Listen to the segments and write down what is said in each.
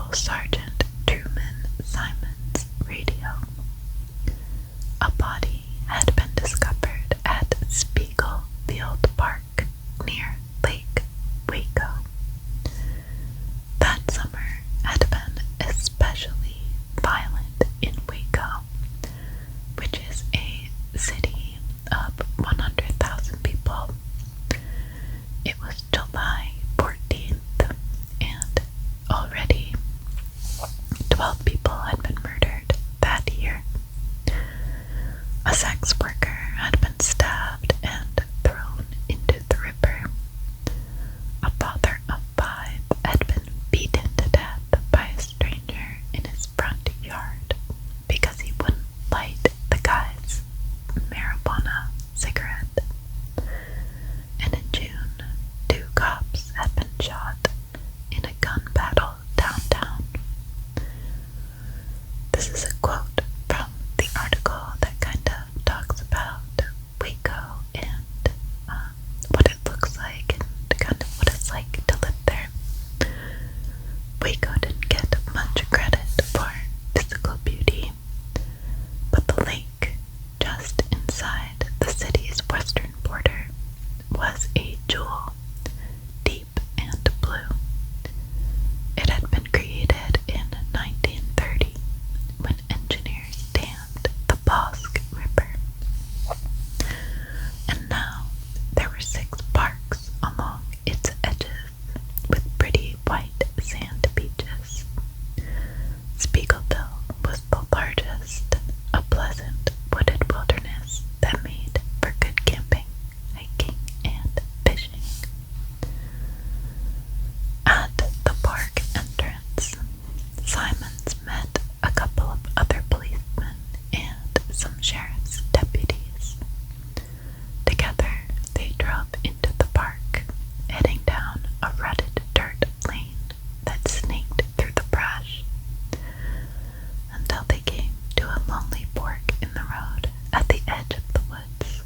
call Sergeant Truman Simon's radio. A body had been discovered at Spiegelfield Park near Lake Waco. That summer had been especially violent in Waco, which is a city of 100,000 people. It was July 14th, and already 12 people had been murdered that year. A sex worker had been stabbed and thrown into the river. A father of 5 had been beaten to death by a stranger in his front yard because he wouldn't light the guy's marijuana cigarette. And in June, 2 cops had been shot in a gun battle downtown. This is a quote from the article that kind of talks about Waco and what it looks like and kind of what it's like to live there. Waco didn't get much credit for physical beauty, but the lake just inside the city's western border was a jewel, deep and blue. It had been created in 1930 when engineers dammed the Bosque River. And now there were 6 parks along its edges with pretty white sand beaches. Spiegelville was the largest, a pleasant wooded wilderness that made for good camping, hiking, and fishing. At the park entrance, Simons met a couple of other policemen and some sheriff's deputies. Together, they drove into the park, heading down a rutted dirt lane that snaked through the brush until they came to a lonely fork in the road at the edge of the woods.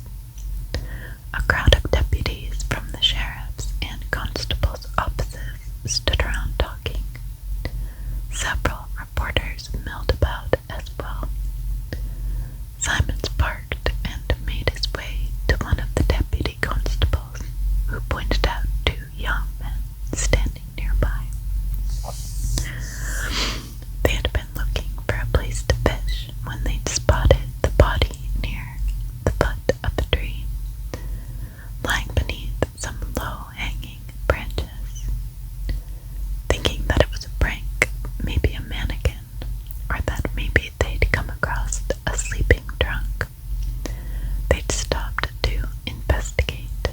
A crowd of deputies from the sheriff's and constables' offices stood around talking. Several reporters milled about as well. Simons parked and made his way to one of the deputy constables, who pointed out 2 young men standing nearby. They had been looking for a place to fish when they'd spotted the body near the foot of a tree, lying beneath some low-hanging branches. Thinking that it was a prank, maybe a mannequin, or that maybe they'd come across a sleeping drunk, they'd stopped to investigate,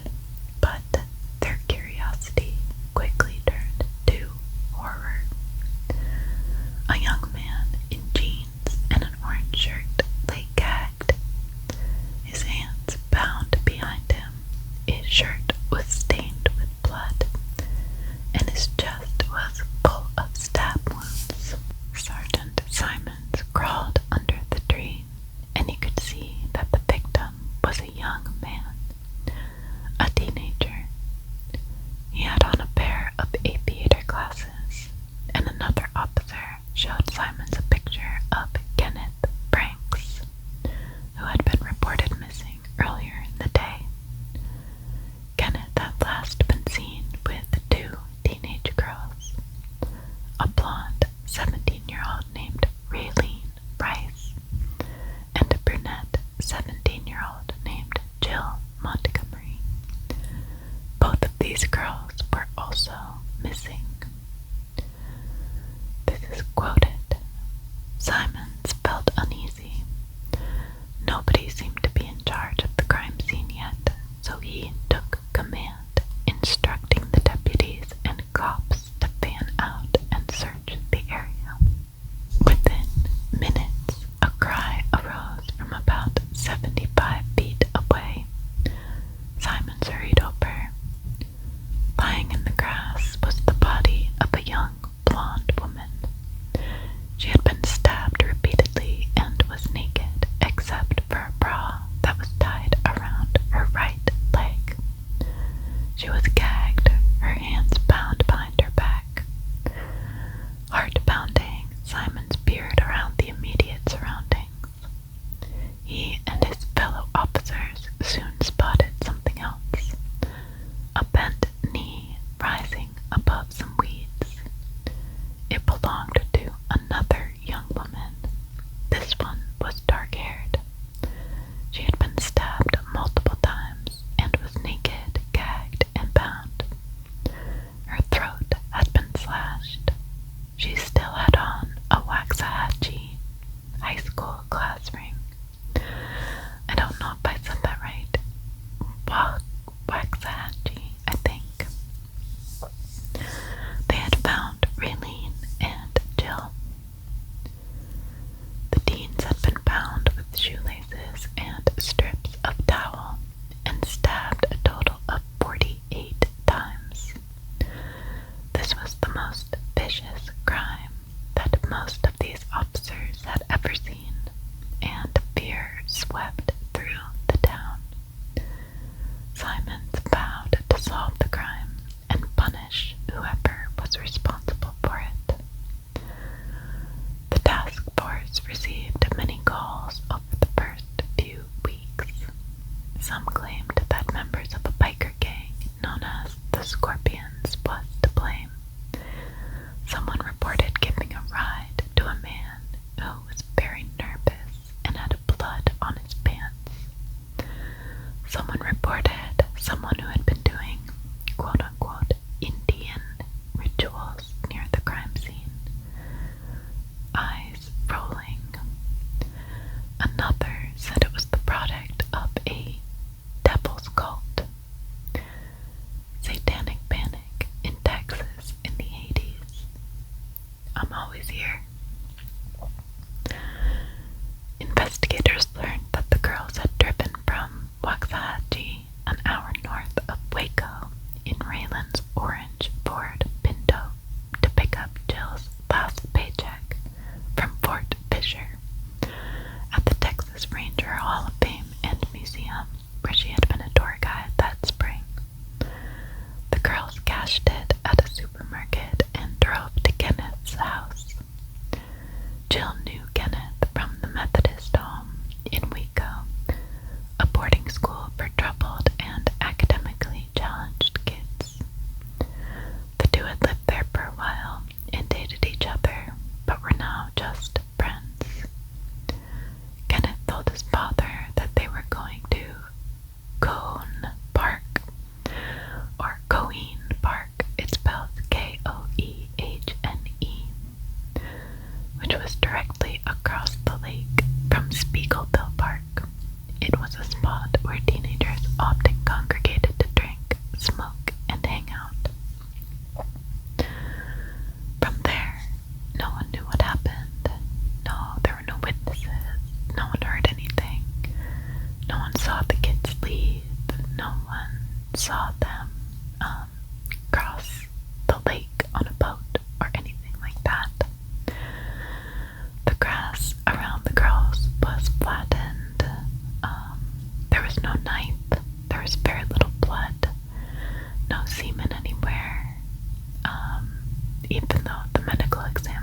but their curiosity quickly turned to horror. A young man in jeans and an orange shirt lay gagged, his hands bound behind him. His shirt was stained with blood, and his chest was full of stab wounds. Sergeant Simons crawled under the tree, and he could see that the victim was a young man, a teenager. He had on a pair of aviator glasses, and another officer showed Simons a picture of Kenneth Franks, who had been reported missing earlier in the day. Kenneth had last been seen with 2 teenage girls, a blonde 17-year-old named Raylene Rice, and a brunette 17-year-old named Jill Montgomery. Both of these girls were also missing. This is quoted. Simons felt uneasy. Nobody seemed to be in charge of the crime scene yet, so he took command, instructing the deputies and cops to fan out and search the area.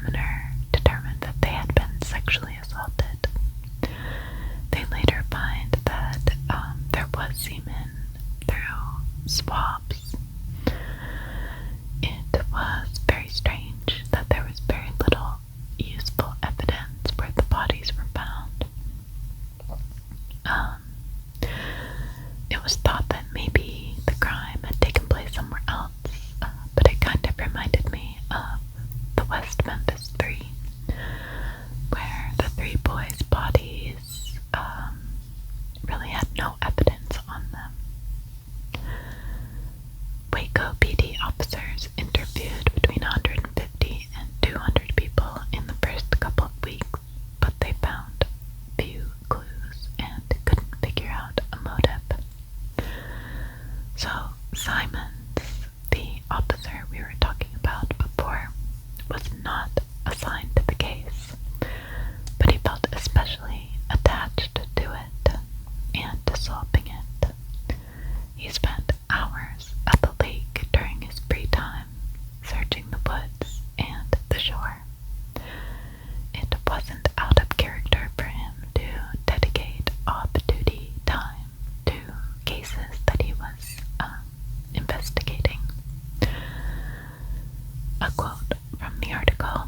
examiner determined that they had been sexually assaulted. They later find that there was semen through swabs. It was very strange that there was very little useful evidence where the bodies were found. It was thought that maybe the crime had taken place somewhere else, but it kind of reminded me of the West Memphis Three, where the three boys' bodies really had no evidence on them. Waco PD officers interviewed between 150 and 200 people in the first couple of weeks, but they found few clues and couldn't figure out a motive. So Simons, the officer we were talking about before, was not assigned to the case, but he felt especially attached to it and to solving it. He spent hours at the lake during his free time, searching the woods and the shore. It wasn't out of character for him to dedicate off-duty time to cases that he was investigating. A quote from the article: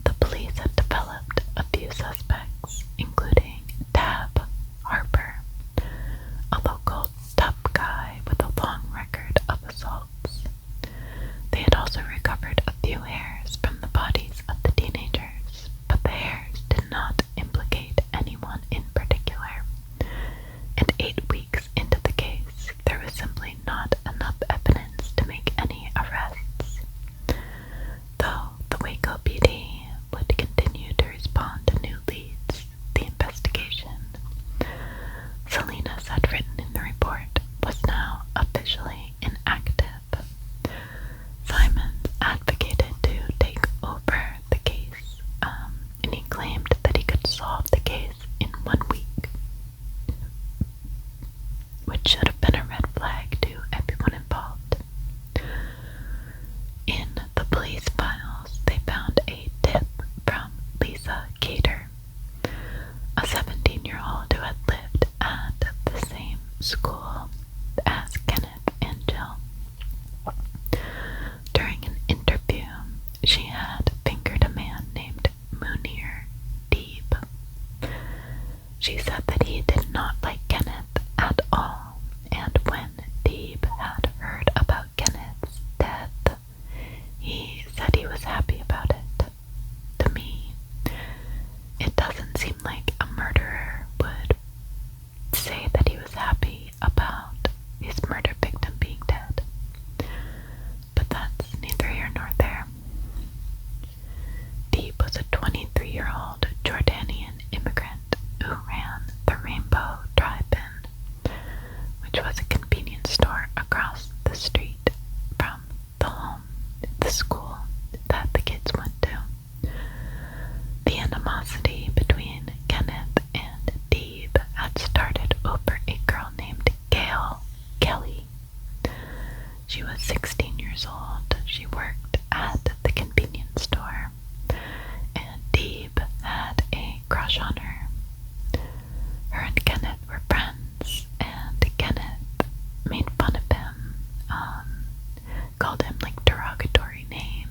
"The police had developed a few suspects, including Tab Harper, a local tough guy with a long record of assaults. They had also recovered a few hairs from the bodies of the teenagers, but the hairs did not implicate anyone in particular, and 8 weeks into the case, there was simply not enough evidence to make any arrests. Though the Waco PD would continue to respond to new leads, the investigation, Salinas had written in the report, was now officially inactive. Simons advocated to take over the case, and he claimed that he could solve the case in 1 week, which should have been a red flag to everyone involved. In the police files, they found a tip from Lisa Cater, a 17-year-old who had lived at the same school as Kenneth and Jill. During an interview, she had fingered a man named Munir Deeb. She said that he did not like Kenneth at all, and when Deeb had heard about Kenneth's death, he said he was happy about it. To me, it doesn't seem like a murderer would say that he was happy about his murder victim being dead. But that's neither here nor there. Deeb was a 23-year-old Jordanian immigrant who ran the Rainbow Drive-In, which was a convenience store across the street from the school that the kids went to. The animosity between Kenneth and Deeb had started over a girl named Gail Kelly. She was 16 years old. She worked at the convenience store, and Deeb had a crush on her. Her and Kenneth were friends, and Kenneth made fun of him, called him like derogatory names,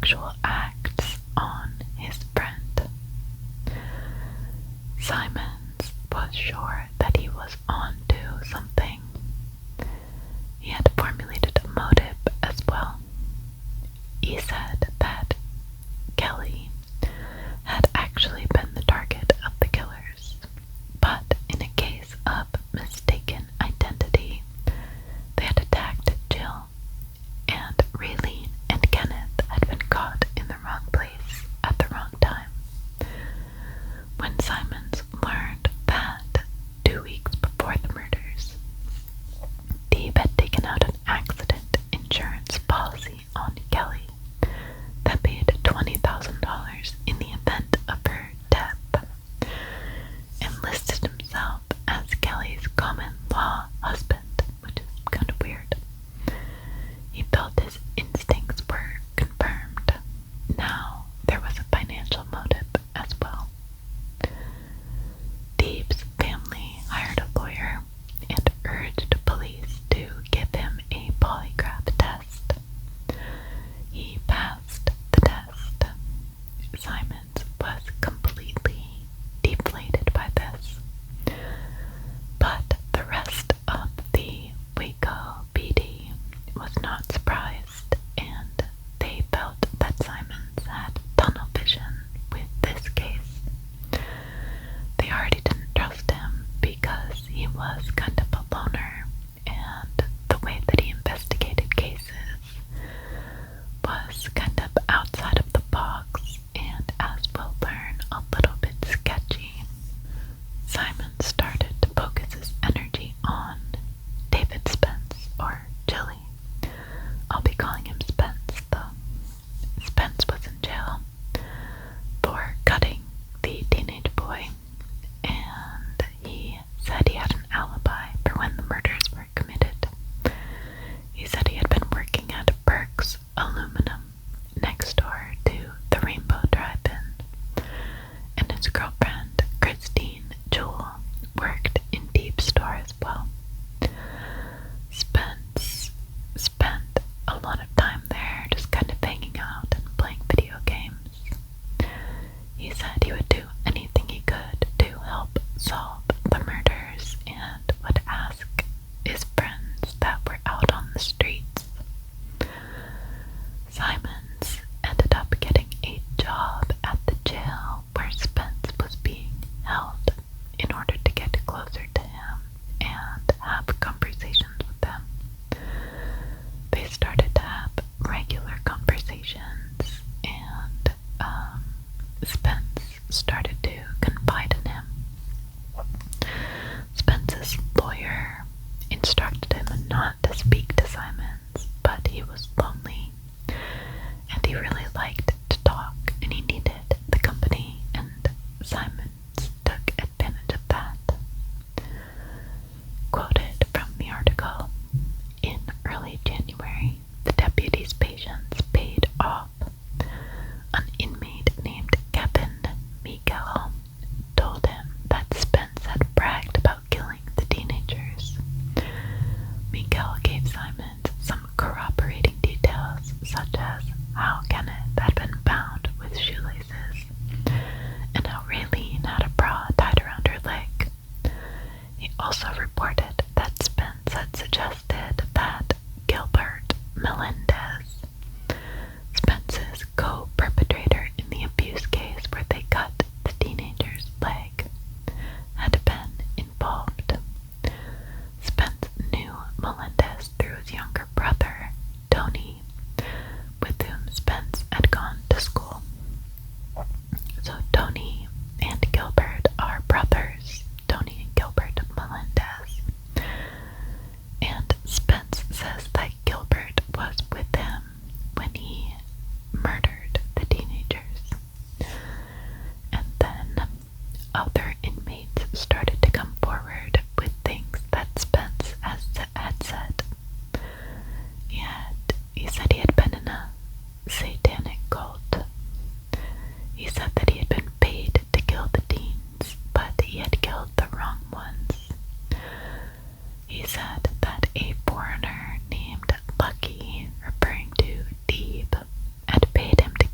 sexual acts on his friend. Simons was sure that he was onto something. He had formulated a motive as well. He said that Kelly had actually been the target of the killers, but in a case of mistaken identity, they had attacked Jill, and Raylene and Kenneth had been caught in the wrong place at the wrong time. When Simons learned that 2 weeks before the murders, Dave had taken out an accident insurance policy on Kelly that paid $20,000 in the event of her death, and listed himself as Kelly's common law husband, which is kind of weird. He felt his instincts were confirmed. Now there was a financial motive as well. Dave's family hired a lawyer and urged police to give him a polygraph test. He passed the test. Simons was completely deflated by this, but the rest of the Waco PD was not surprised, and they felt that Simons had tunnel vision with this case. They already didn't trust him because he was kind of a loner, and the way that he investigated cases was kind of outside of the box, and as we'll learn, a little bit sketchy. Simon started to focus his energy on David Spence, or Jilly. I'll be calling him Spence, though. Spence was in jail for cutting the teenage boy, and he said he had an alibi for when the murders were committed. He said he had been working at Burke's Aluminum next door to the Rainbow Drive-In, and his girlfriend, Christine Jewell, worked in Deep's store as well. Spence spent a lot of time there just kind of hanging out and playing video games. He said he would do anything he could to help solve the murders and would ask his friends that were out on the streets. Simons ended up getting a job at the jail where Spence was being held in order to get closer to him and have conversations with him. They started to have regular conversations, and Spence started to confide in him. Spence's lawyer instructed him not to speak to Simons, but he was lonely, and he really liked to talk, and he needed the company, and Simons took advantage of that. Quoted from the article, in early January, the deputy's patients paid off. An inmate named Kevin Miguel told him that Spence had bragged about killing the teenagers. Miguel gave Simons some corroborating details, such as how Kenneth had been bound with shoelaces, and how Raylene had a bra tied around her leg. He also reported that Spence had suggested that Gilbert Melendez, Spence's co-perpetrator in the abuse case where they cut the teenager's leg, had been involved. Spence knew Melendez through his younger brother, Tony, with whom Spence had gone to school. So Tony and Gilbert are brothers, Tony and Gilbert Melendez. And Spence says that Gilbert was with him when he murdered the teenagers. And then other inmates started to come forward with things that Spence had said. He said he had been in a satanic cult. He said that he had been paid to kill the teens, but he had killed the wrong ones. He said that a foreigner named Lucky, referring to Deeb, had paid him to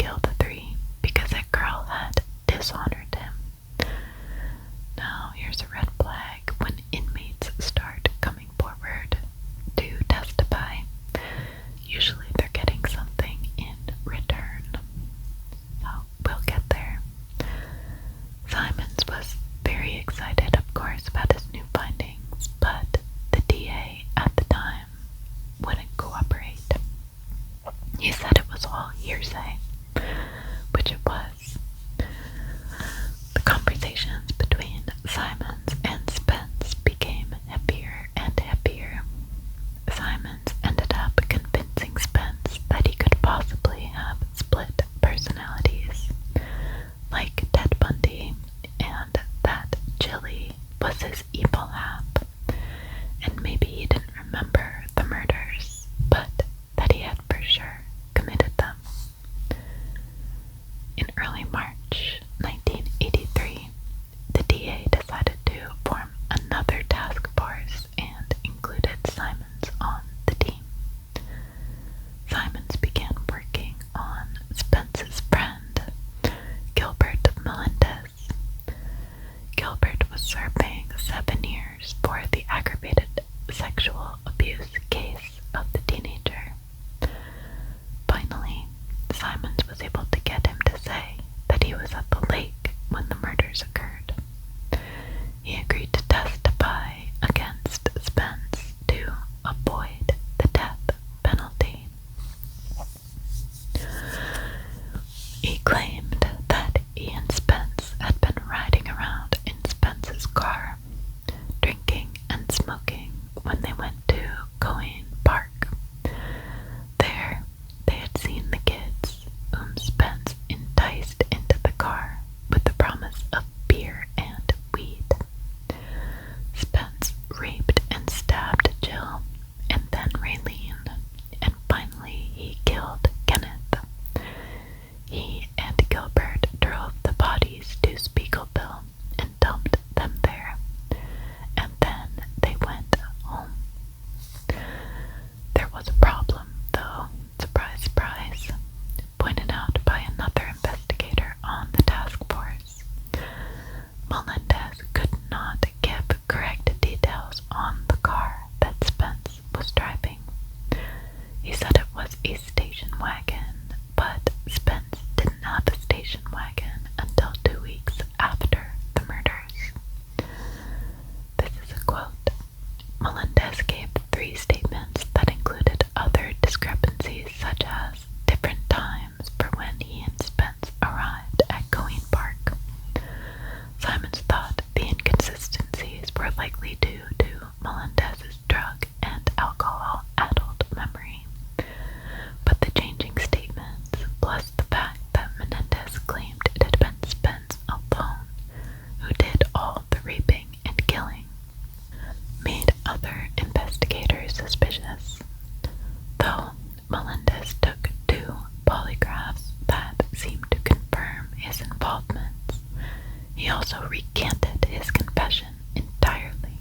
He also recanted his confession entirely.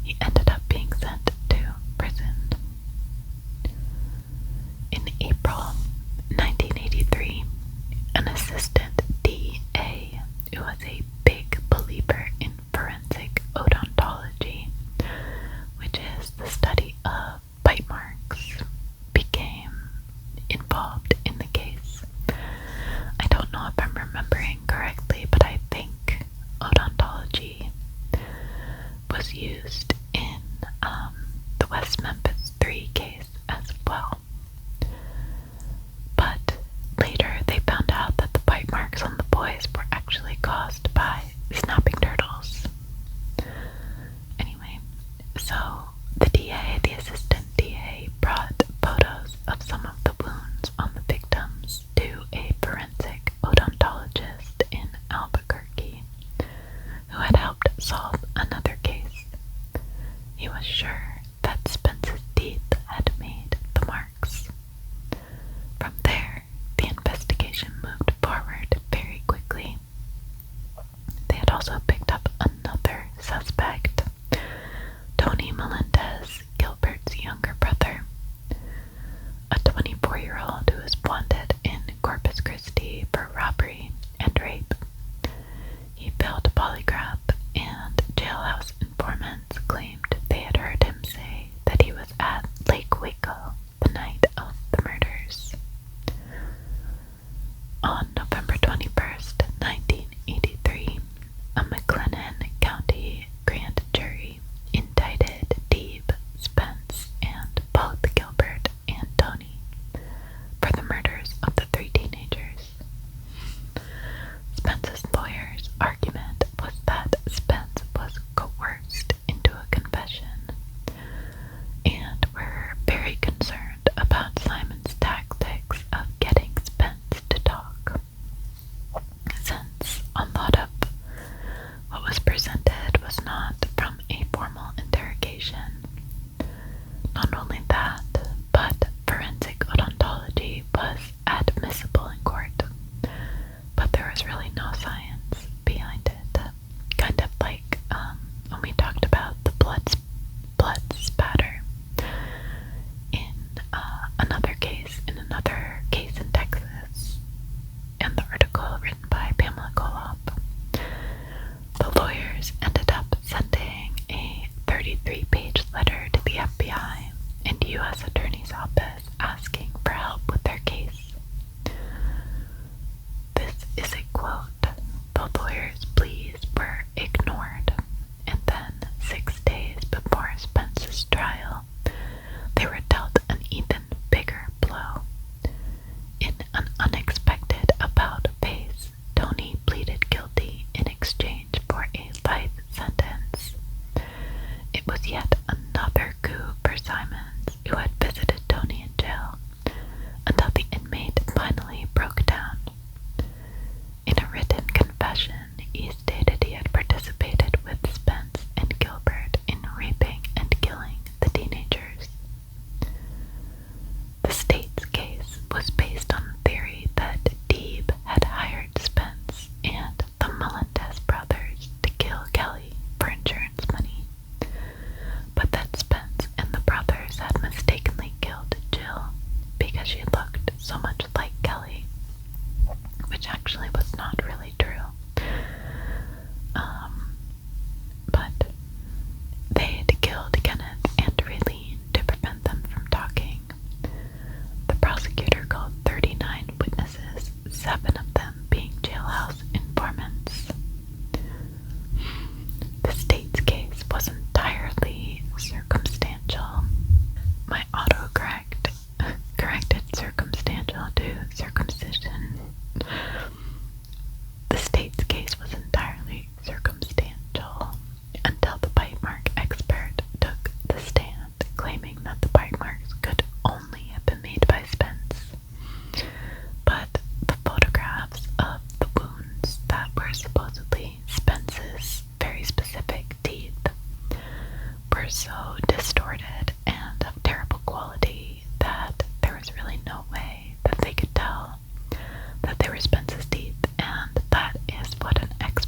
He ended up being sent to prison. In April 1983, an assistant DA who was a big believer in forensic odontology, which is the study of bite marks, became involved in the case. I don't know if I'm remembering correctly, but I think odontology was used in the West Memphis 3 case as well. But later they found out that the bite marks on the boys were actually caused by snapping turtles. Anyway, so the assistant DA, brought photos of some of the wounds on the victims to a forensic odontologist in Albuquerque who had helped solve another case. He was sure that Spence's teeth had made the marks. From there, the investigation moved forward very quickly. They had also picked up another suspect, Tony Melendez, Gilbert's younger brother, a 24-year-old who was wanted in Corpus Christi for robbery and rape. He failed a polygraph, and jailhouse informants claimed they had heard him say that he was at Lake Waco the night of the murders. On November 21st, 1983, a McLennan County grand jury indicted Dave, Spence, and both Gilbert and Tony for the murders of the 3 teenagers. Spence's lawyer's argument was that Spence was coerced into a confession, and were very concerned about Simon's tactics of getting Spence to talk, since a lot of what was presented was not from a formal interrogation. Not only that, but forensic odontology was admissible in court, but there was really no science behind it. Kind of like when we talked about the blood spatter in another case in Texas, and the article written by Pamela Koloff. The lawyers ended up sending a 33-page letter to the FBI and U.S. Attorney's Office asking for help with their case. This is a quote. The lawyers' pleas were ignored, and then 6 days before Spence's trial, they were dealt an even bigger blow. In an unexpected about-face, Tony pleaded guilty in exchange for a life sentence. It was yet another coup for Simons, who had visited Tony in jail, until the inmate finally broke down. In a written confession, he stated he had participated with Spence and Gilbert in raping and killing the teenagers. The state's case was based on the theory that Deeb had hired Spence and the Melendez brothers to kill Kelly for insurance money, but that Spence and the brothers had mistakenly killed Jill because she looked so much like Kelly, which actually was not really true. But they had killed Kenneth and Raylene to prevent them from talking. The prosecutor called 39 witnesses, 7 of them being jailhouse informants. The state's case was entirely circumstantial. My autocorrect corrected circumstantial to circumcision. The state's case was entirely circumstantial until the bite mark expert took the stand, claiming that the bite marks could only have been made by Spence. But the photographs of the wounds that were supposedly Spence's very specific teeth were so distorted and of terrible quality that there was really no way that they could tell that they were Spence's teeth, and that is what an expert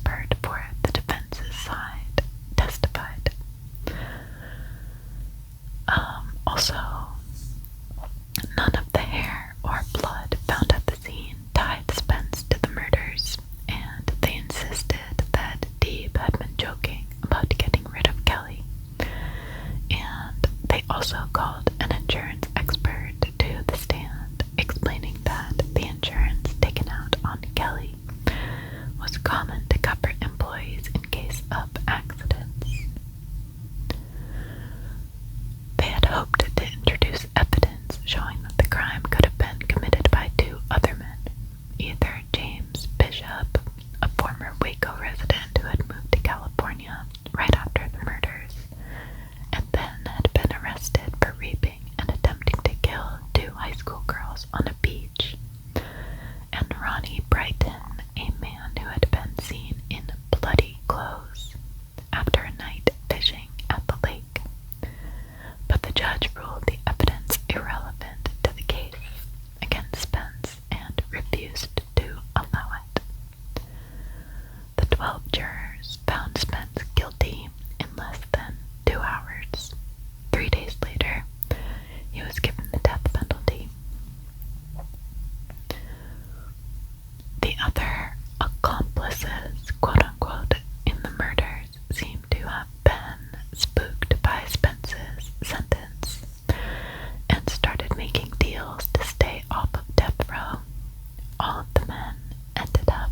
both men ended up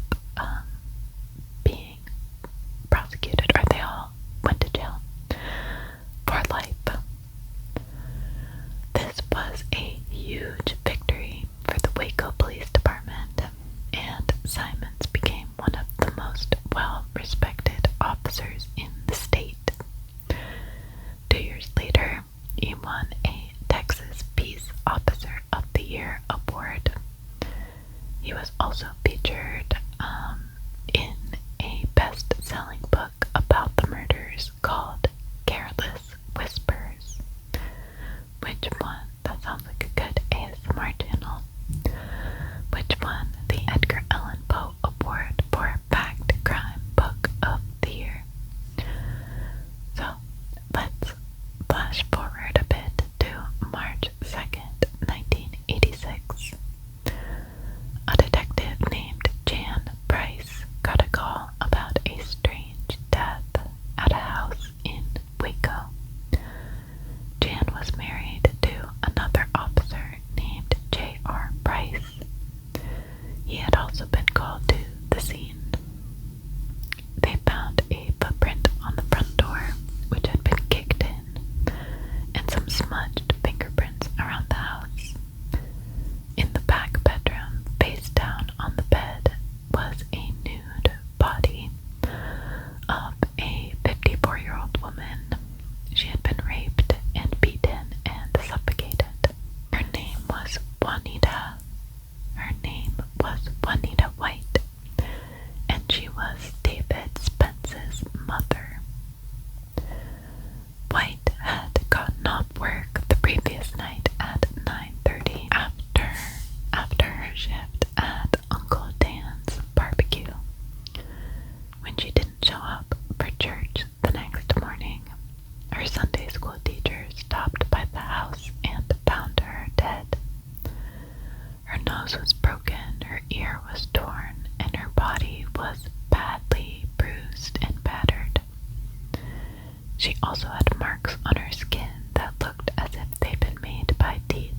being prosecuted, or they all went to jail for life. This was a huge victory for the Waco Police Department, and Simons became one of the most well-respected officers in the state. 2 years later, he won a Texas Peace Officer of the Year award. He was also featured in a best-selling book about the murders called Careless Whispers, which won, that sounds like a good ASMR channel, which won the Edgar Allan Poe Award for Fact Crime Book of the Year. So, let's flash forward a bit to March 2nd, 1986. A detective named Jan Price got a call about a strange death at a house in Waco. Jan was married to another officer named J.R. Price. He had also been called to the scene. They found a footprint on the front door, which had been kicked in, and some smudged fingerprints around the house. In the back bedroom, face down on the bed, was a nude body of a 54-year-old woman. She had been raped and beaten and suffocated. Her name was Juanita. White, and she was David Spence's mother. White had gotten off work the previous night at 9:30 after her shift at Uncle Dan's barbecue. When she didn't show up for church the next morning, her Sunday school teacher stopped by the house and found her dead. Her nose was broken, her ear was torn, and her body was badly bruised and battered. She also had marks on her skin that looked as if they'd been made by teeth.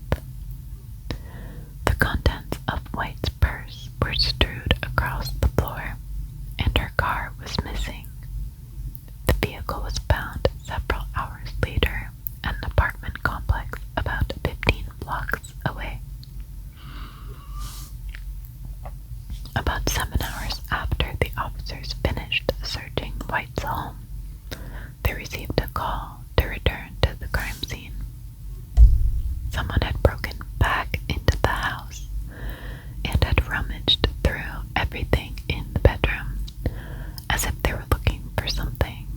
The contents of White's purse were strewed across the floor, and her car was missing. The vehicle was found several hours later at an apartment complex about 15 blocks away. About 7 hours after the officers finished searching White's home, they received a call to return to the crime scene. Someone had broken back into the house and had rummaged through everything in the bedroom, as if they were looking for something.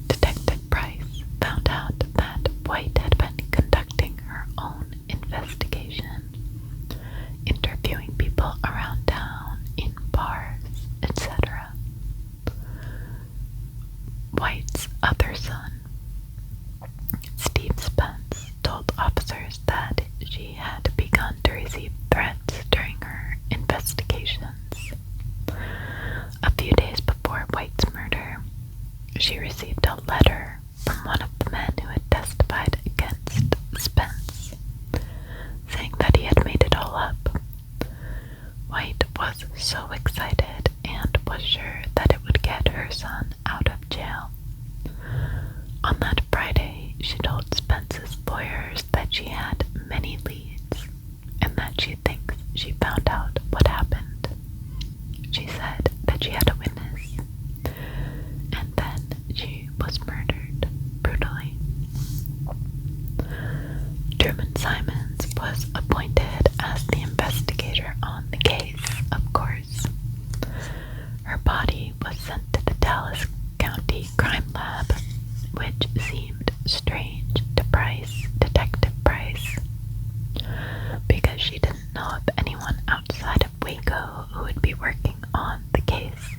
Detective Price found out that White had been conducting her own investigation, interviewing people around town, in bars, etc. White's other son, Steve Spence, told officers that she had begun to receive threats during her investigations. A few days before White's murder, she received a letter from one of the men who had testified against Spence, saying that he had made it all up. White was so excited and was sure that it would get her son out of jail. On that Friday, she told Spence's lawyers that she had many leads and that she thinks she found out what happened. She said that she had a witness, and then she was murdered brutally. Truman Simons was appointed as the investigator on the case, of course. Her body was sent to the Dallas County Crime Lab, which seemed strange to Detective Price, because she didn't know of anyone outside of Waco who would be working on the case.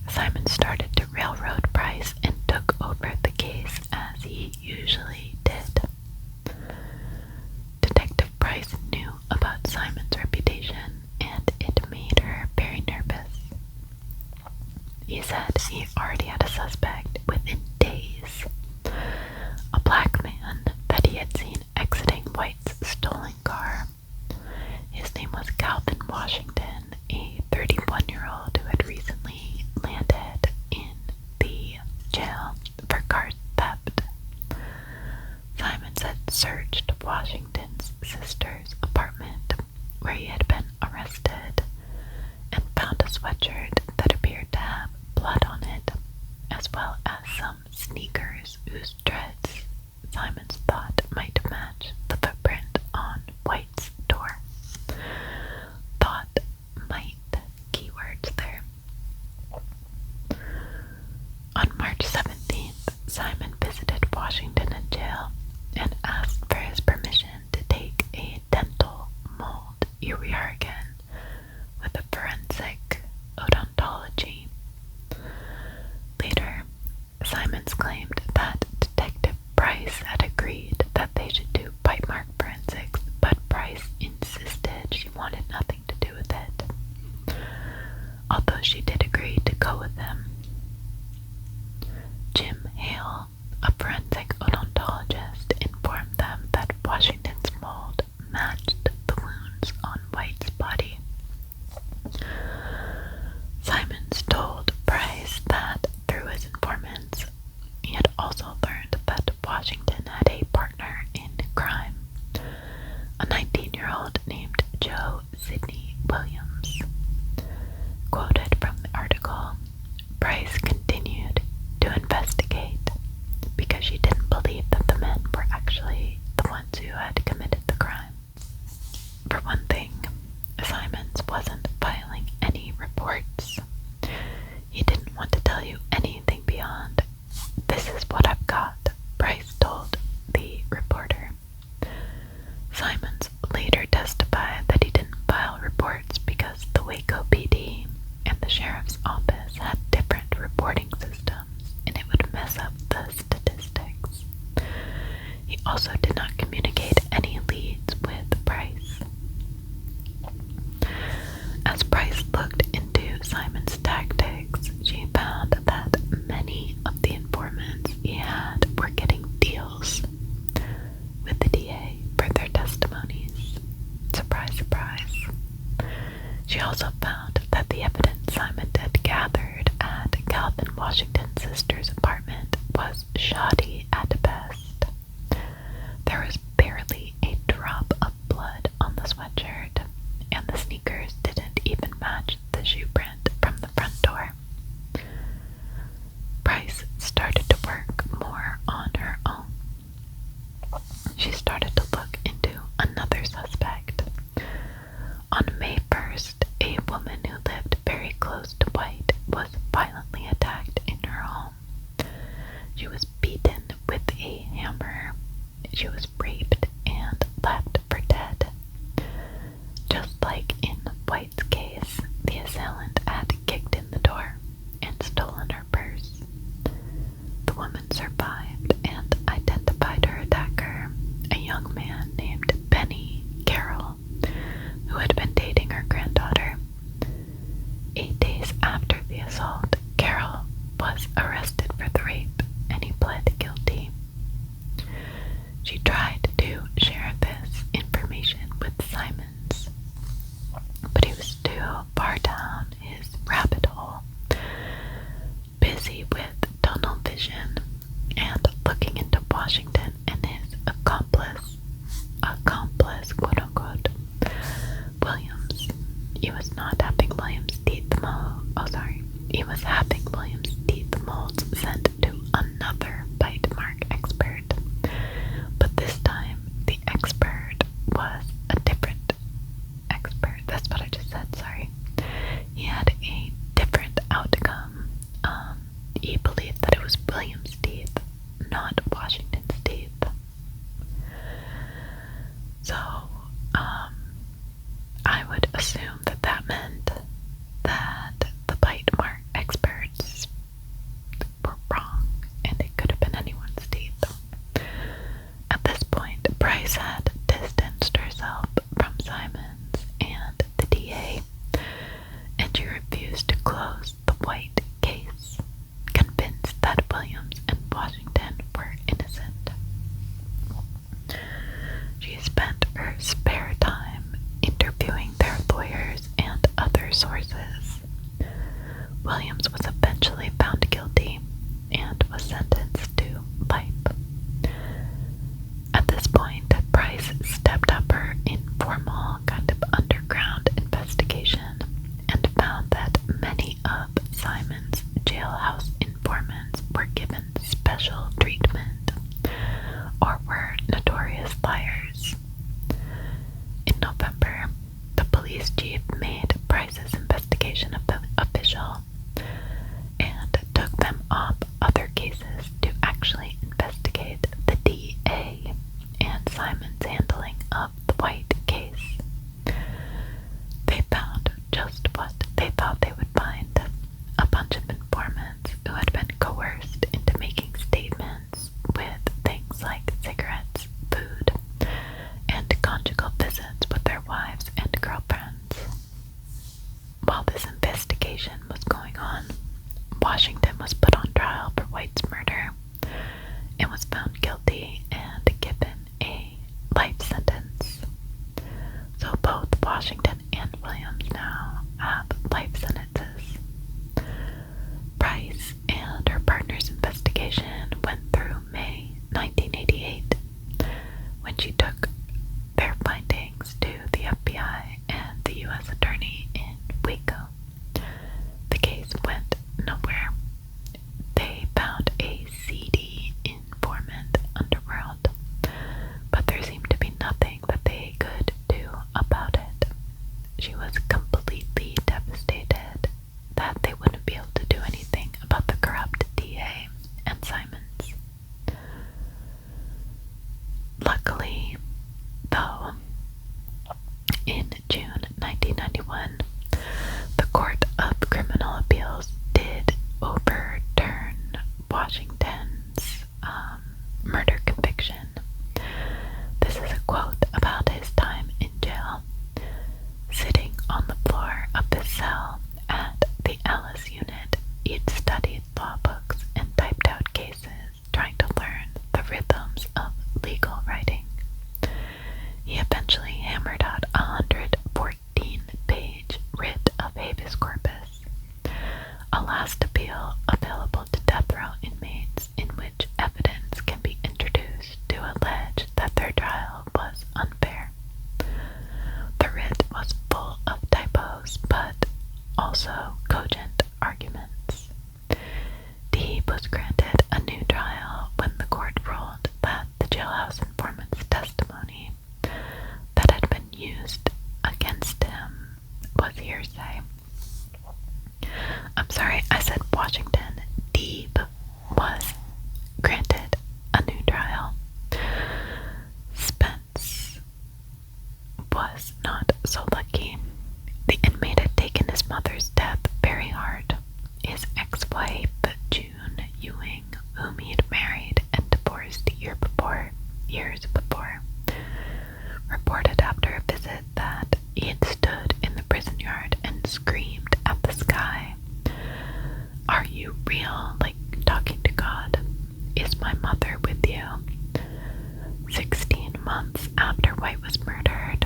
Simon started to railroad Price and took over the case as he usually did. Detective Price knew about Simon's reputation, and it made her very nervous. He said he already had a suspect within days, a black man that he had seen exiting White's stolen car, here we are again with a forensic odontology. Later, Simons claimed that Detective Price had agreed that they should do bite mark forensics, but Price insisted she wanted nothing to do with it, although she did agree to go with them. Jim Hale, a forensic odontologist, informed them that Washington's mold matched the wounds on White's body. Simons told Price that through his informants, he had also learned that Washington had a partner in crime, a 19-year-old named Joe Sidney Williams. Quoted from the article, Price continued to investigate because she didn't believe that the men were actually the ones who had committed the crime. For one thing, Simons wasn't filing any reports. He didn't want to tell you anything beyond, "This is what I've got," Price told the reporter. Simons later testified that he didn't file reports because the Waco PD and the sheriff's office had different reporting systems and it would mess up the statistics. He also did not communicate any leads with Price. As Price looked into Simon's tactics, she found that many of the informants he had were getting deals with the DA for their testimonies. Surprise, surprise. She also found that the evidence Simon had gathered at Calvin Washington's sister's apartment was shoddy at best. There was barely a drop of blood on the sweatshirt, and the sneakers didn't even match the shoe print from the front door. Price started to work more on her own. She started to look into another suspect. On May 1st, a woman who lived very close to White was violently attacked in her home. She was beaten with a hammer. She was raped and left for dead. Just like in White's case, the assailant had kicked in the door and stolen her purse. The woman survived and identified her attacker, a young man named Benny Carroll, who had been dating her granddaughter. 8 days after the assault, Carroll was arrested for the rape and he pled guilty. She tried to share this information with Simons, but he was too far down his rabbit hole, busy with tunnel vision and looking into Washington and his accomplice, quote-unquote, Williams. He was having Williams' teeth molds sent to another bite mark expert, but this time the expert was a different expert. That's what I just said, sorry. He had a different outcome. He believed that it was Williams' teeth, not Washington's teeth. So, I would assume that meant that the bite mark experts were wrong and it could have been anyone's teeth. At this point, Price had distanced herself from Simons and the DA, and she refused to close the White case, convinced that Williams and Washington were innocent. She spent her spare time interviewing their lawyers and other sources. Williams was eventually found guilty and was sentenced to life. At this point, Price stepped up her informal kind of underground investigation and found that many of Simon's jailhouse informants were given special treatment or were notorious liars. In November, the police chief made Price's investigation official and took them off other cases to actually investigate the DA and Simon's handling of the White case. Washington and Williams now have life sentences. Price and her partner's investigation went through May 1988, when she took their findings to the FBI and the U.S. Attorney in Waco. The case went nowhere. They found a seedy informant underworld, but there seemed to be nothing that they could do about it. She was completely devastated that they wouldn't be able to do anything about the corrupt DA and Simons. Luckily, though, in June 1991, the Court of Criminal Appeals did overturn Washington's murder conviction. This is a quote about his time in jail. Sitting on the floor of his cell at the Alice unit, he'd studied law books and typed out cases, trying to learn the rhythms of legal writing. He eventually hammered out a 114-page writ of habeas corpus, a last appeal available to death row inmates in which evidence can be introduced to allege that their trial was unfair. The writ was full of typos, but also cogent arguments. Deeb was granted a new trial when the court ruled that the jailhouse informant's testimony that had been used against him was hearsay. I'm sorry, I said Washington. Deeb was granted a new trial. Spence was not so lucky. The inmate had taken his mother's death very hard. His ex-wife, June Ewing, whom he had married and divorced years before, reported after a visit that he had stood in the prison yard and screamed at the sky, "Are you real? Like talking to God? Is my mother with you?" 16 months after White was murdered,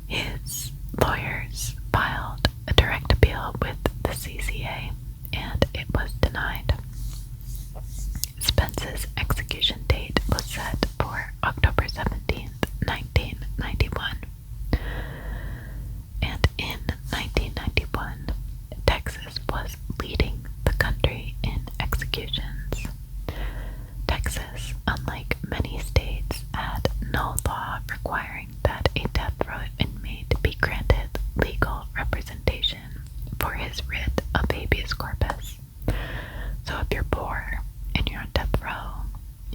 his lawyers filed a direct appeal with the CCA, and it was denied. Spence's execution date was set for October 17th, 1991. And in 1991, Texas was leading the country in executions. Texas, unlike many states, had no law requiring that a death row inmate be granted legal representation for his writ of habeas corpus. So if you're poor and you're on death row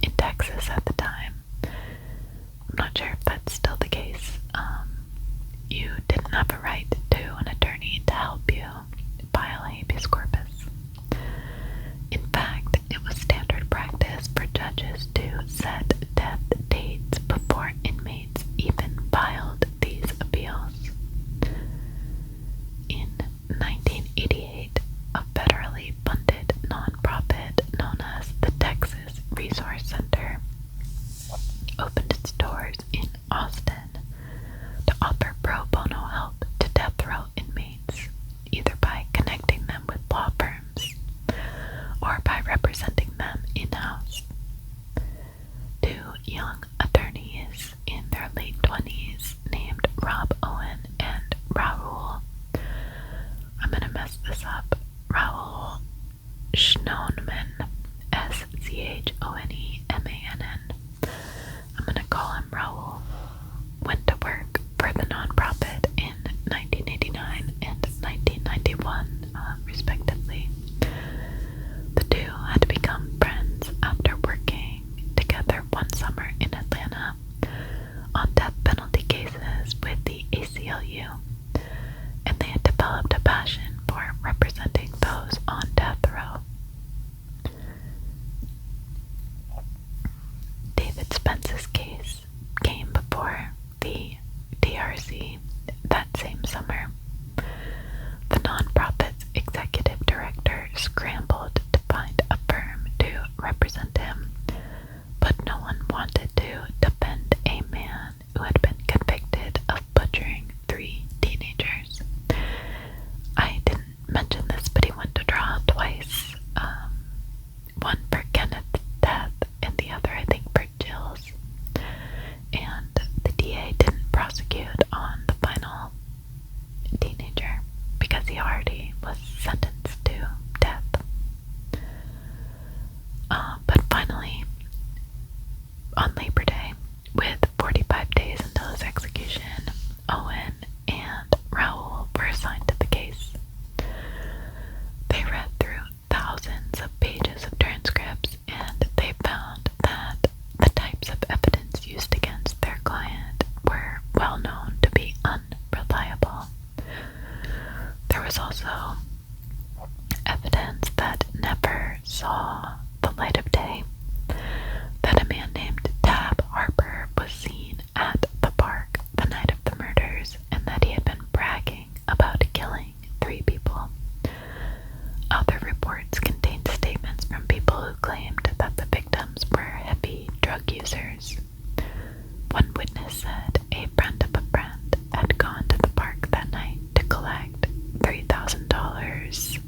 in Texas at the time, I'm not sure if that's still the case, you didn't have a right to an attorney to help you file habeas corpus. In fact, it was standard practice for judges to set death dates before inmates even filed these appeals. In 1988, a federally funded nonprofit known as the Texas Resource Center opened its doors in Austin sentenced to death. But finally, on Labor Day, with 45 days until his execution, Owen and Raoul were assigned to the case. They read through thousands of pages of transcripts, and they found that the types of evidence used against their client were well known to be unreliable. There was also evidence that never saw the light of day, that a man named Tab Harper was seen at the park the night of the murders, and that he had been bragging about killing 3 people. Other reports contained statements from people who claimed that the victims were heavy drug users. One witness said a friend of a friend had gone to the park that night to collect $3,000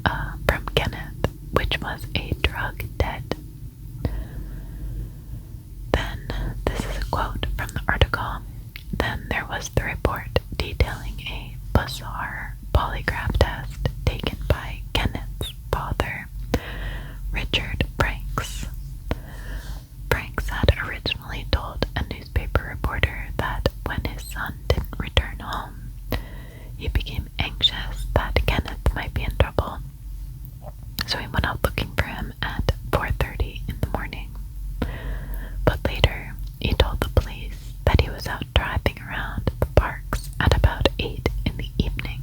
from Kenneth, which was a drug debt. Then, this is a quote from the article, then there was the report detailing a bizarre polygraph test taken by Kenneth's father, Richard Franks. Franks had originally told a newspaper reporter that when his son didn't return home, he became anxious that Kenneth might be in trouble. So he went out looking for him at 4:30 in the morning. But later, he told the police that he was out driving around the parks at about 8 in the evening,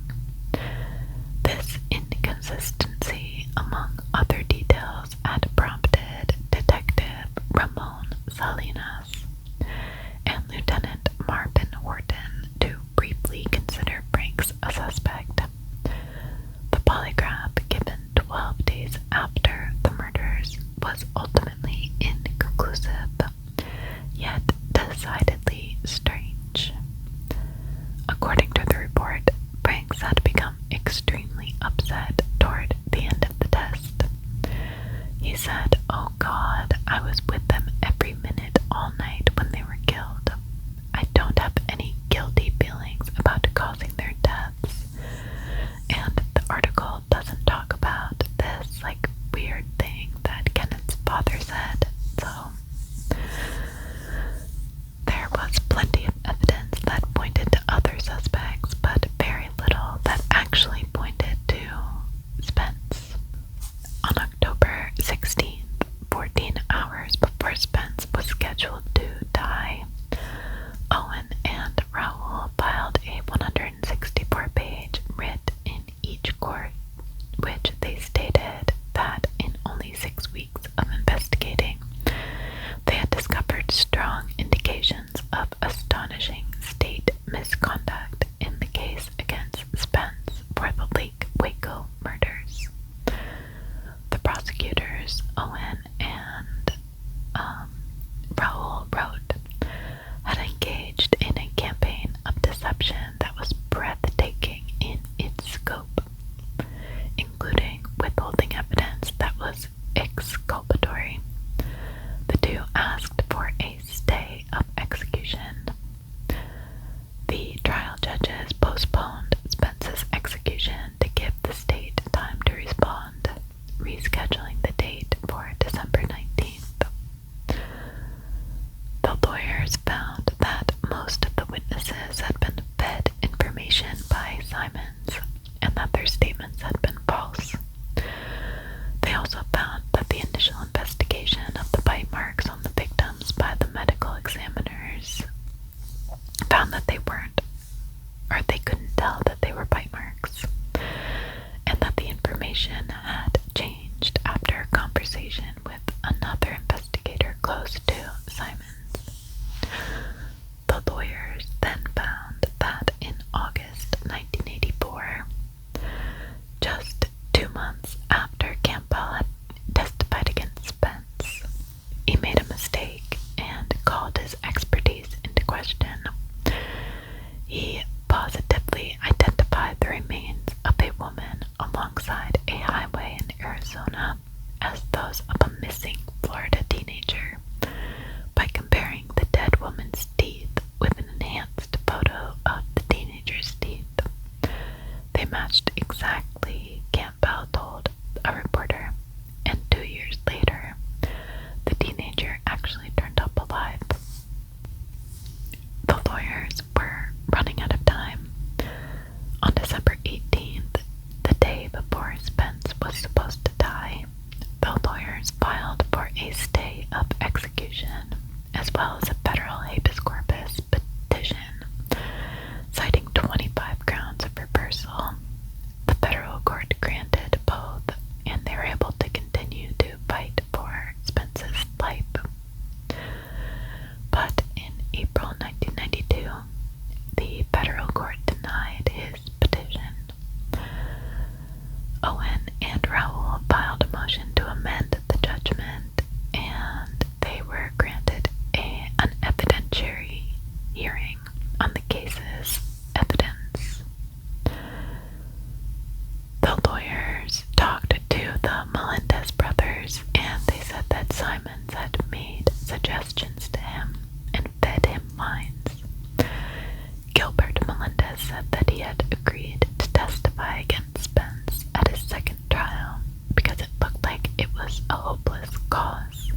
he had agreed to testify against Spence at his second trial because it looked like it was a hopeless cause.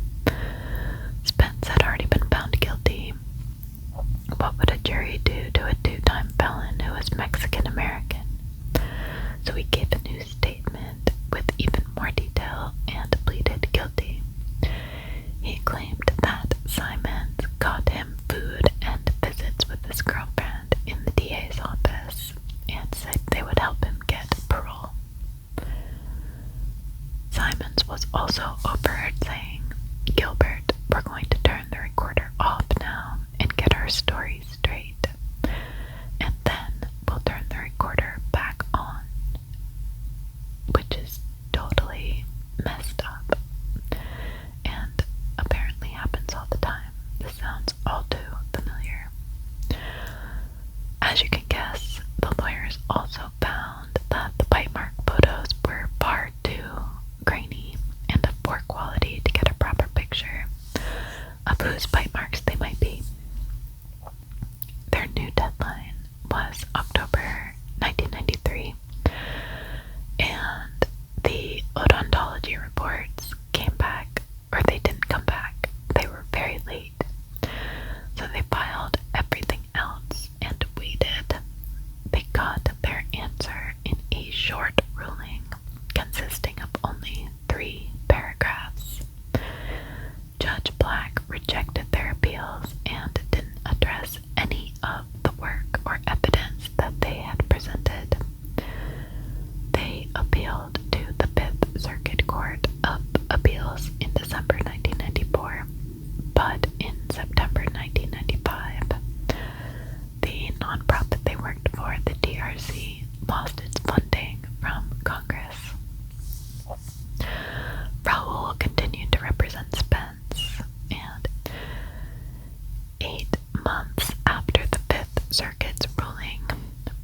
Spence had already been found guilty. What would a jury do to a two-time felon who was Mexican-American? So he gave a new statement with even more detail and pleaded guilty. He claimed that Simons got him food and visits with his girlfriend in the DA's office and said they would help him get parole. Simons was also overheard saying, "Gilbert, we're going to turn the recorder off now and get our story straight, and then we'll turn the recorder back on," which is totally messed up and apparently happens all the time. This sounds all too familiar. As you can guess, the lawyers also found that the bite mark photos were far too grainy and of poor quality to get a proper picture of whose bite marks they might be. Their new deadline was October 1993, and the odontology reports came back, or they didn't come back. They were very late. So they filed everything else and waited. They got their answer in a short ruling consisting of only 3 paragraphs. Judge Black rejected their appeals and didn't address any of the work or evidence that they had presented. They appealed to the Fifth Circuit Court of Appeals in December 1994, but in September 1995, the nonprofit they worked for, the DRC, lost its funding from Congress. Raoul continued to represent Spence, and 8 months after the Fifth Circuit's ruling,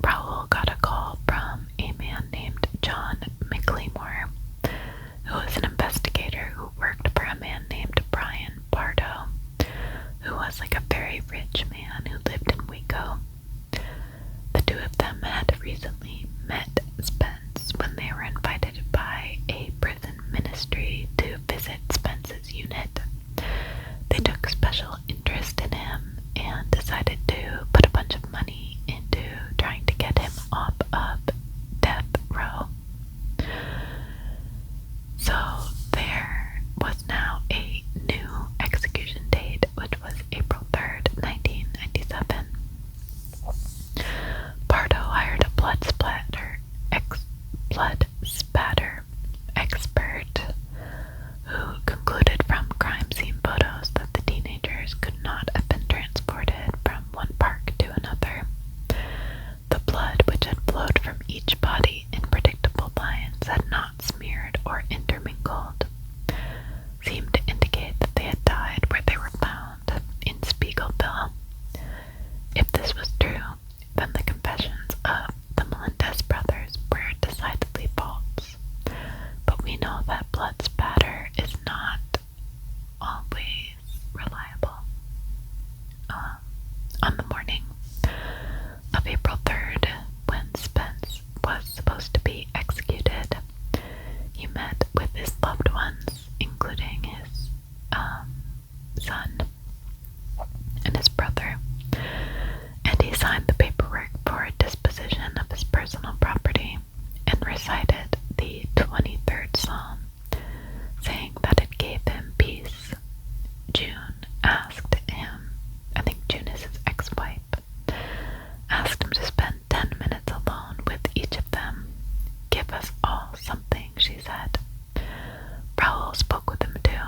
Raoul got a call from a man named John McLemore, who was an investigator who worked for a man named Brian Pardo, who was like a very rich man who lived in Waco. The two of them had recently met Spence when they were invited by a prison ministry to visit Spence's unit. They took special interest in him and decided to put a bunch of money into trying to get him off of death row. So there was now a new execution date, which was April 3rd, 1997. Pardo hired a blood spatter expert who concluded from crime scene photos that the teenagers could not have been transported from one park to another. The blood, which had flowed from each body in predictable lines, had not smeared or intermingled, seemed to indicate that they had died where they were found, in Spiegelville. If this was true, then the confessions of the Melendez brothers were decidedly false. But we know that blood spatter is not always reliable. On the morning of April 3rd, when Spence was supposed to be executed, he met with his loved ones, including his son and his brother, and he signed the paperwork for a disposition of his personal property and recited the 23rd Psalm, saying that it gave him peace. June asked him, I think June is his ex-wife, asked him to spend 10 minutes alone with each of them. "Give us all something," she said. Raoul spoke with him too.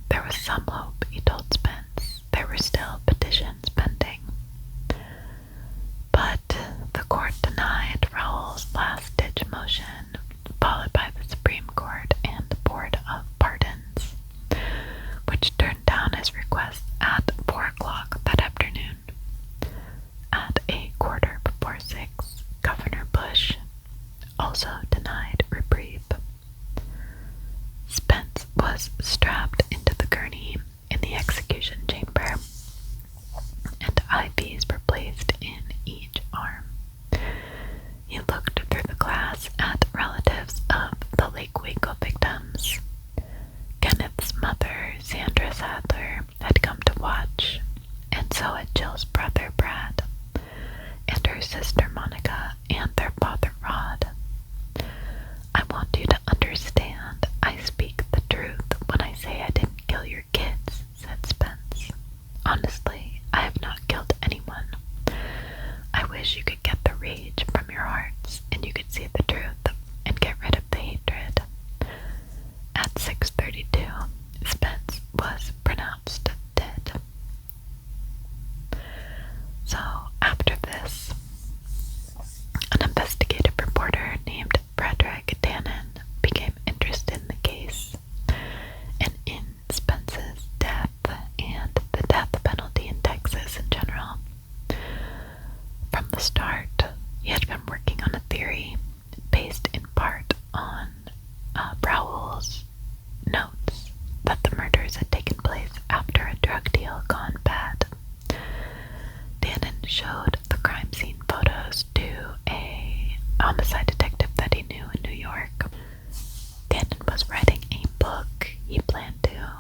There was some hope, he told Spence. There were still petitions pending. But the court denied Raoul's last-ditch motion, followed by the Supreme Court and the Board of Pardons, which turned down his request at 4 o'clock that afternoon. At a 6:15, Governor Bush also denied reprieve. Spence was strapped into the gurney in the execution chamber, and IVs were placed in each arm. brother Brad, and her sister Monica, and their father Rod. I want you to understand I speak the truth when I say I didn't kill your kids, said Spence. Honestly, I have not killed anyone. I wish you could get the rage from your hearts and you could see the truth and get rid of the hatred. At 6:32, Spence was pronounced dead. So, after this, an investigative reporter named Frederick Tannen became interested in the case and in Spence's death and the death penalty in Texas in general. From the start, he had been working on a theory based in part on Browell's notes that the murders had taken place after a drug deal gone bad. Tannen showed the crime scene photos to a homicide detective that he knew in New York. Tannen was writing a book. He planned to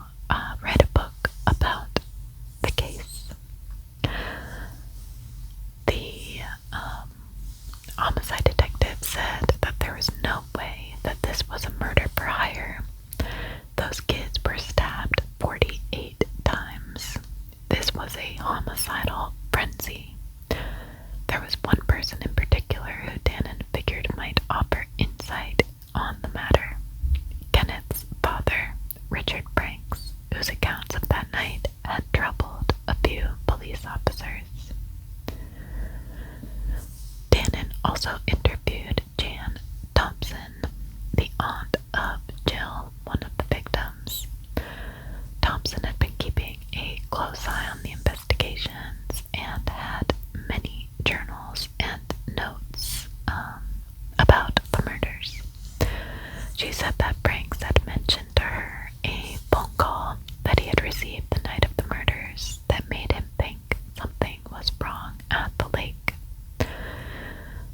write a book about the case. The homicide detective said that there was no way that this was a murder for hire. Those kids were stabbed 48 times. This was a homicidal frenzy. There was one person in particular who Tannen figured might offer insight on the matter. Kenneth's father, Richard Franks, whose accounts of that night had troubled a few police officers. Tannen also interviewed Jan Thompson, the aunt of Jill, one of the victims. Thompson had been keeping a close eye on the investigations and had many journals and notes about the murders. She said that Franks had mentioned to her a phone call that he had received the night of the murders that made him think something was wrong at the lake.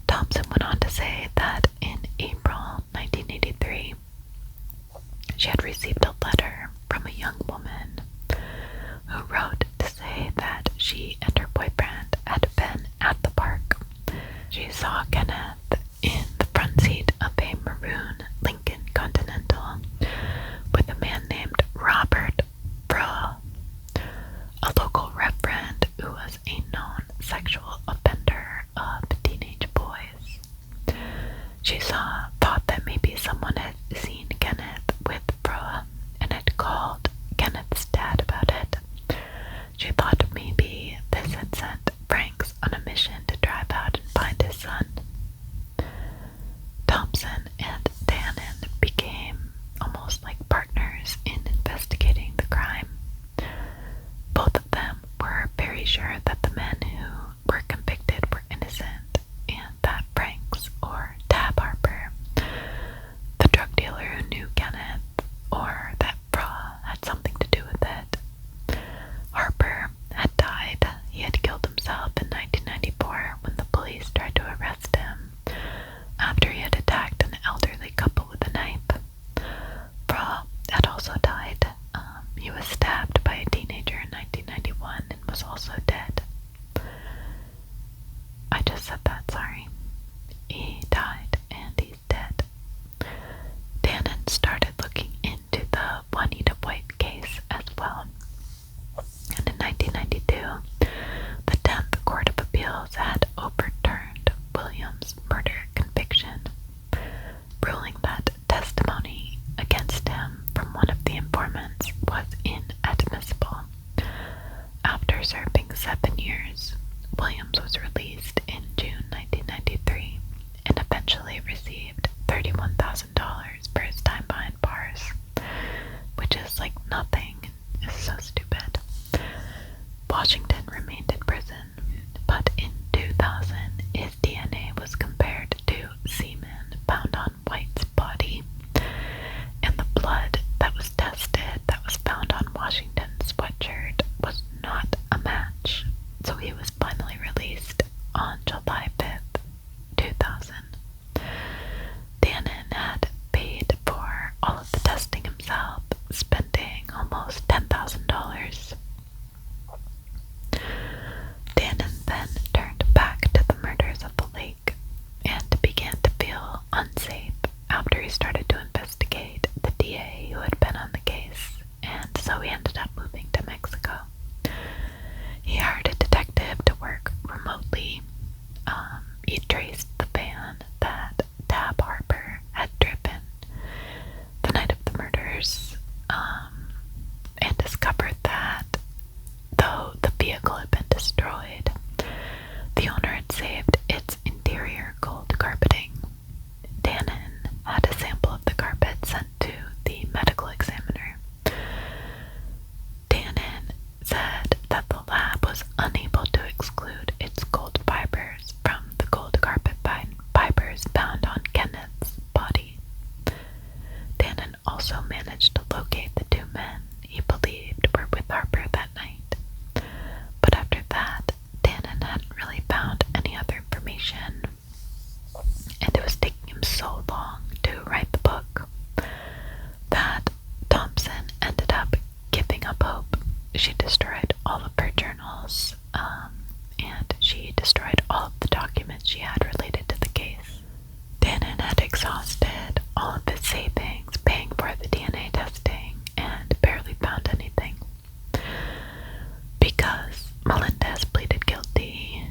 Thompson went on to say that in April 1983, she had received a letter from a young woman who wrote to say that she and her boyfriend had been at the park. She saw Kenneth in the front seat of a maroon Lincoln Continental with a man named Robert Bruh, a local reverend who was a known sexual offender of teenage boys. She thought that maybe someone had seen Kenneth with Bruh and had called Kenneth's dad about it. She thought maybe destroyed all of the documents she had related to the case. Tannen had exhausted all of his savings paying for the DNA testing and barely found anything. Because Melendez pleaded guilty,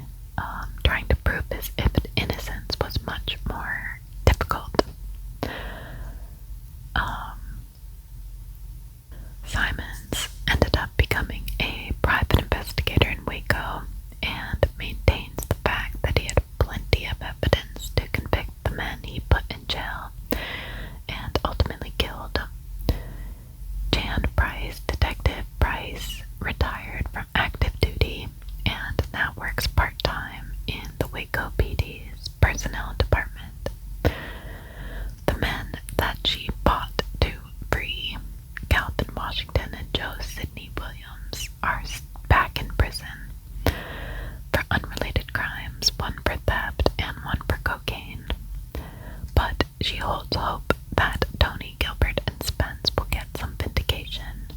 trying to prove his innocence was much more difficult. Simons ended up becoming a private investigator in Waco and maintains the fact that he had plenty of evidence to convict the men he put in jail and ultimately killed. Jan Price, Detective Price, retired from active duty and now works part-time in the Waco PD's personnel department. The men that she fought to free, Calvin Washington and Joe Sidney Williams, are back in prison for unrelated crimes, one for theft and one for cocaine. But she holds hope that Tony, Gilbert, and Spence will get some vindication.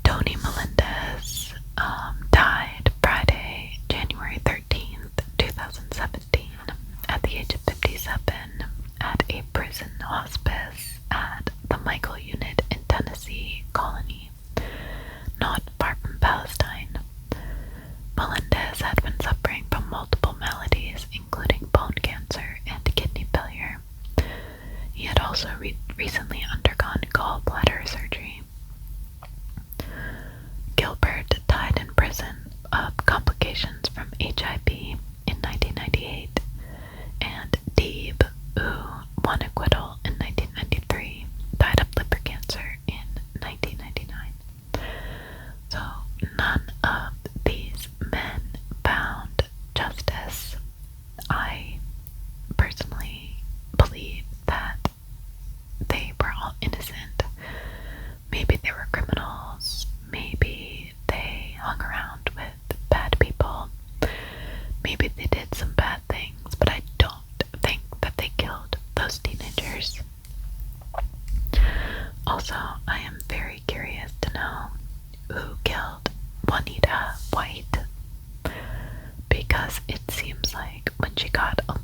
Tony Melendez died Friday, January 13th, 2017, at the age of 57 at a prison hospice at the Michael Unit in Tennessee Colony, not far from Palestine. Melendez had been suffering from multiple maladies, including bone cancer and kidney failure. He had also recently undergone gallbladder surgery. Gilbert died in prison of complications from HIV in 1998, and Deeb, who won acquittal in 1993, died of liver cancer in 1999. So none of these men found justice. I personally believe that they were all innocent. Maybe they were criminals. Maybe they hung around with bad people. Maybe they did some bad things, but I don't think that they killed those teenagers. Also, I am very curious to know who killed Juanita White, because it seems like when she got a